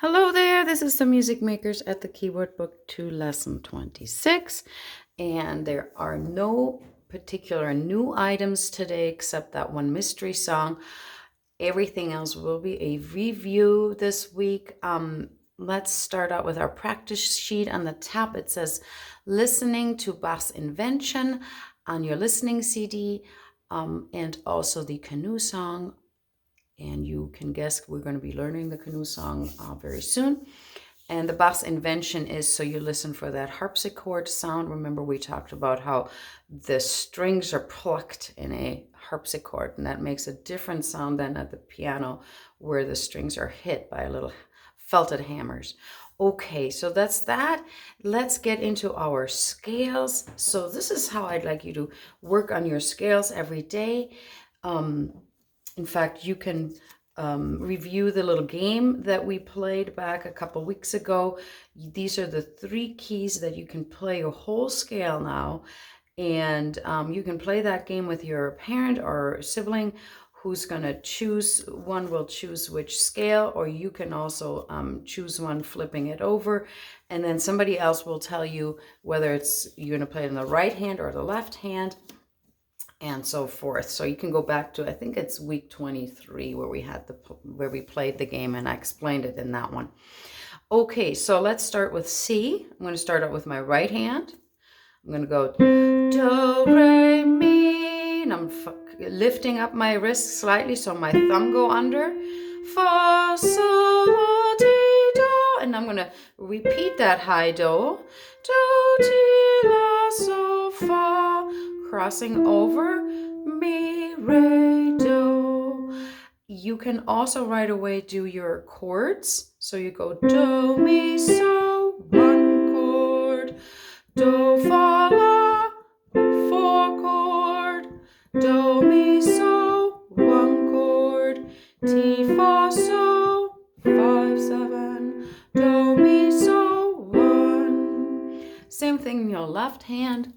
Hello there, this is the Music Makers at the Keyboard Book 2 Lesson 26, and there are no particular new items today except that one mystery song. Everything else will be a review this week. Let's start out with our practice sheet. On the top it says listening to Bach's Invention on your listening CD, and also the canoe song. And you can guess we're going to be learning the canoe song very soon. And the Bach's Invention is so you listen for that harpsichord sound. Remember we talked about how the strings are plucked in a harpsichord, and that makes a different sound than at the piano where the strings are hit by little felted hammers. Okay, so that's that. Let's get into our scales. So this is how I'd like you to work on your scales every day. In fact, you can review the little game that we played back a couple weeks ago. These are the 3 keys that you can play your whole scale now. And you can play that game with your parent or sibling who's going to choose. One will choose which scale, or you can also choose one flipping it over. And then somebody else will tell you whether you're going to play it in the right hand or the left hand, and so forth. So you can go back to, I think it's week 23 where we played the game, and I explained it in that one. Okay, so let's start with C. I'm going to start out with my right hand. I'm going to go do, re, mi, and I'm lifting up my wrist slightly so my thumb go under. Fa, sol, la, ti, do, and I'm going to repeat that high do. Do, ti, la, so, fa, crossing over, mi, re, do. You can also right away do your chords. So you go do, mi, so, 1 chord, do, fa, la, 4 chord, do, mi, so, 1 chord, ti, fa, so, 5, 7, do, mi, so, 1. Same thing in your left hand.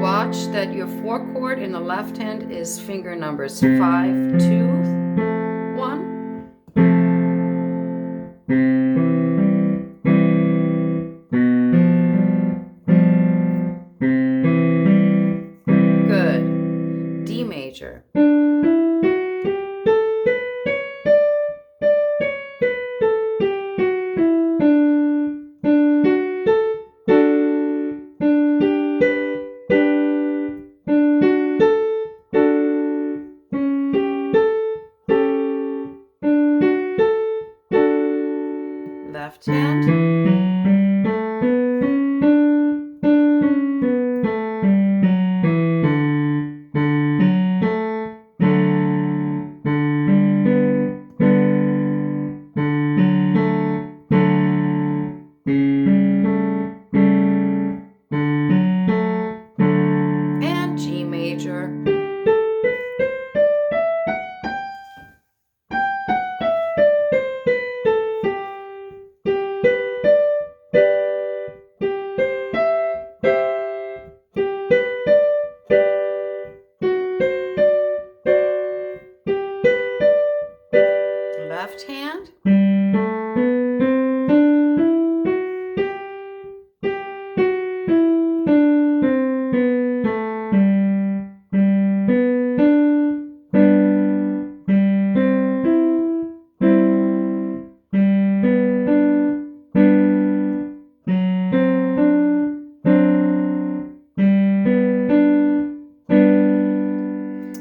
Watch that your 4 chord in the left hand is finger numbers 5, 2, 1. Good. D major. Left hand. And G major. Left hand.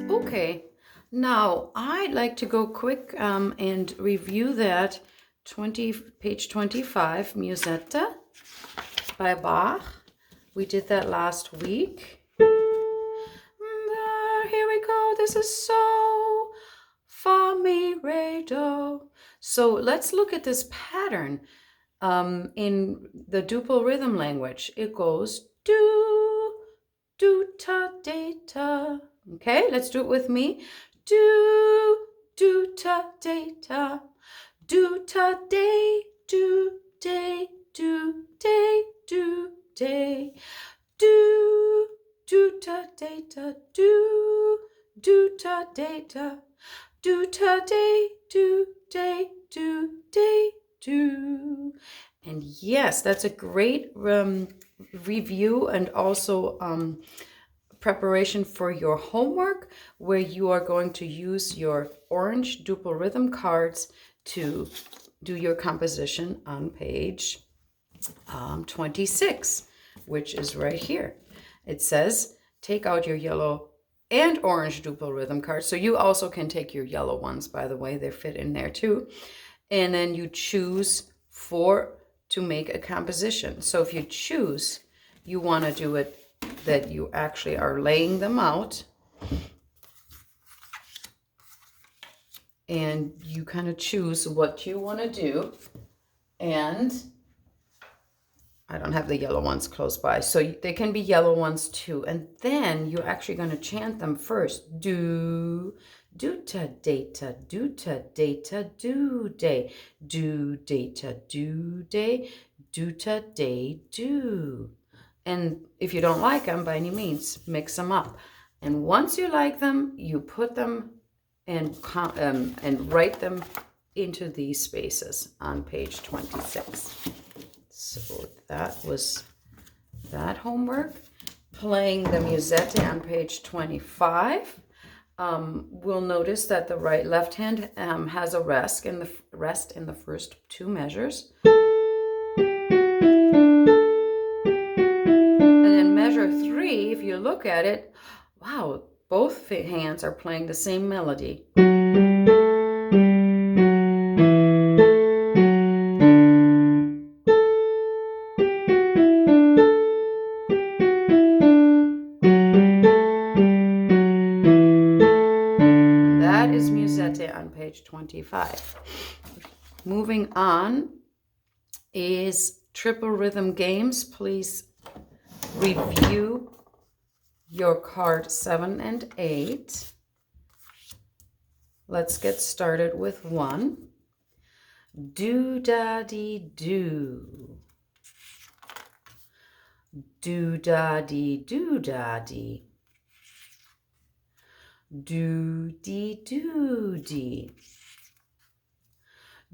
Okay, now I'd like to go quick and review that page 25, Musetta by Bach. We did that last week. Here we go. This is so, fa, mi, re, do. So let's look at this pattern in the duple rhythm language. It goes do, do, ta, de, ta. Okay, let's do it with me. Do, do, ta, de, ta. Do, ta, de, do, de, do, de, do. day, do, do ta day ta, do ta day ta, do ta day, do day, do day, do. And yes, that's a great review and also preparation for your homework, where you are going to use your orange duple rhythm cards to do your composition on page 26, which is right here. It says, take out your yellow and orange duple rhythm cards. So you also can take your yellow ones, by the way, they fit in there too. And then you choose to make a composition. So if you choose, you want to do it that you actually are laying them out, and you kind of choose what you want to do. And I don't have the yellow ones close by, so they can be yellow ones too. And then you're actually going to chant them first. Do ta data, do ta data, do day, do data, do day, do ta day, do. And if you don't like them, by any means, mix them up. And once you like them, you put them and write them into these spaces on page 26. So that was that homework. Playing the musette on page 25. We'll notice that the left hand has a rest in the first two measures. Measure 3, if you look at it, wow, both hands are playing the same melody. And that is musette on page 25. Moving on is triple rhythm games. Please review your card 7 and 8. Let's get started with 1. Do da dee do. Do da dee do da dee. Do dee do dee.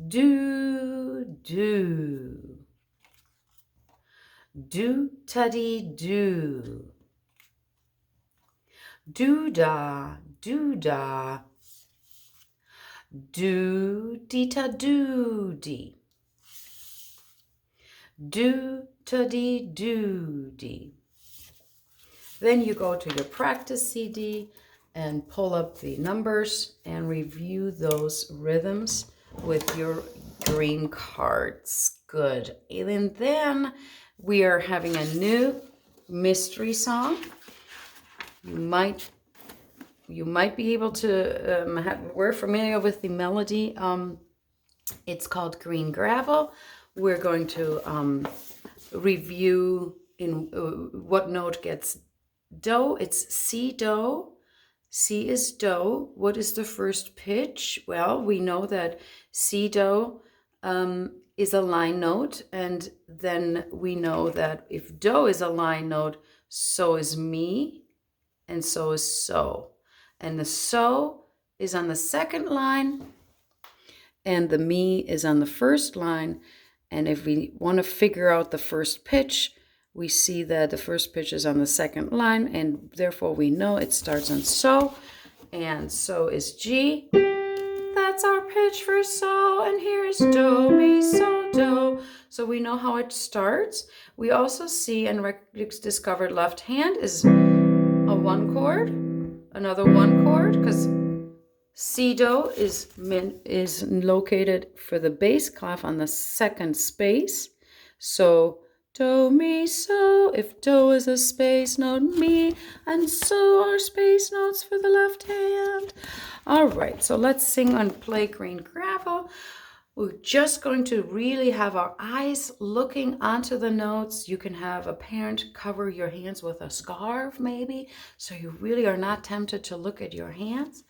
Do do. Do ta dee do. Do da, do da. Do dee ta do dee. Do ta dee do dee. Then you go to your practice CD and pull up the numbers and review those rhythms with your green cards. Good. And then we are having a new mystery song. You might be able to, we're familiar with the melody. It's called Green Gravel. We're going to review in what note gets do. It's C, do. C is do. What is the first pitch? Well, we know that C, do is a line note. And then we know that if do is a line note, so is mi, and so is so. And the so is on the second line, and the mi is on the first line. And if we want to figure out the first pitch, we see that the first pitch is on the second line, and therefore we know it starts on so, and so is G. That's our pitch for so, and here is do, mi, so, do. So we know how it starts. We also see and discovered left hand is a 1 chord, another 1 chord, because C, do is located for the bass clef on the second space. So do, mi, so, if do is a space note, mi, and so are space notes for the left hand. All right, so let's sing and play Green Gravel. We're just going to really have our eyes looking onto the notes. You can have a parent cover your hands with a scarf maybe, so you really are not tempted to look at your hands.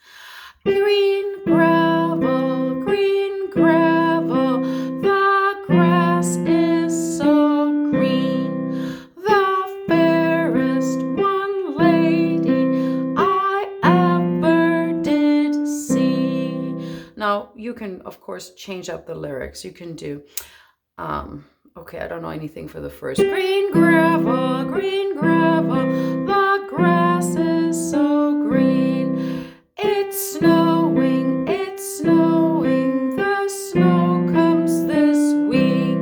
Green gravel, green gravel, the grass is so green. The you can, of course, change up the lyrics. You can do, okay, I don't know anything for the first. Green gravel, the grass is so green. It's snowing, the snow comes this week.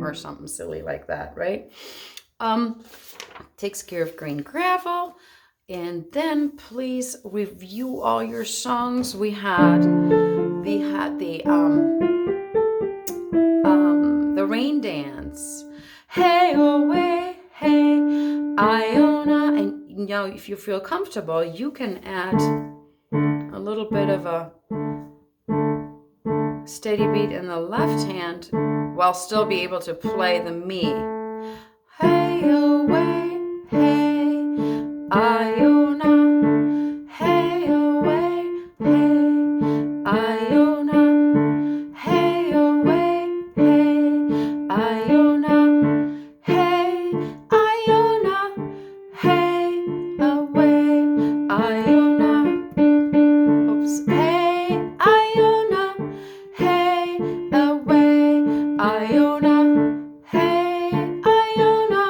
Or something silly like that, right? Takes care of green gravel. And then please review all your songs. We had the rain dance. Hey away, hey, Iona. And now if you feel comfortable, you can add a little bit of a steady beat in the left hand while still be able to play the me. Hey away, hey, Iona. Hey away, hey, Iona. Hey away, hey, Iona. Hey, Iona. Hey away, Iona. Oops. Hey, Iona. Hey away, Iona. Hey, Iona.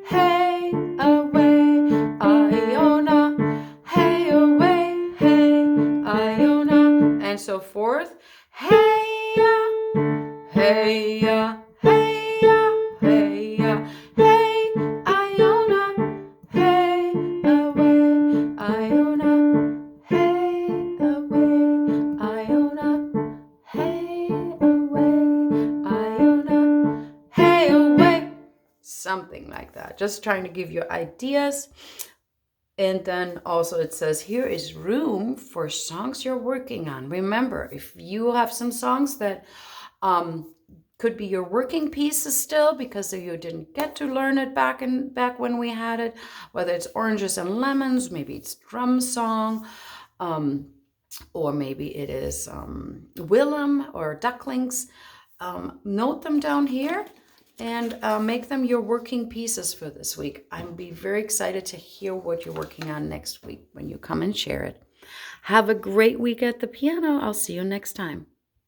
Hey away, Iona. Hey away, hey, Iona. And so forth. Hey ya, hey ya, hey ya, hey ya, hey, Iona. Hey away, Iona. Hey away, Iona. Hey away, Iona. Hey away. Something like that. Just trying to give you ideas. And then also it says here is room for songs you're working on. Remember, if you have some songs that could be your working pieces still because you didn't get to learn it back when we had it, whether it's Oranges and Lemons, maybe it's Drum Song, or maybe it is Willem or Ducklings, note them down here and make them your working pieces for this week. I'm be very excited to hear what you're working on next week when you come and share it. Have a great week at the piano. I'll see you next time.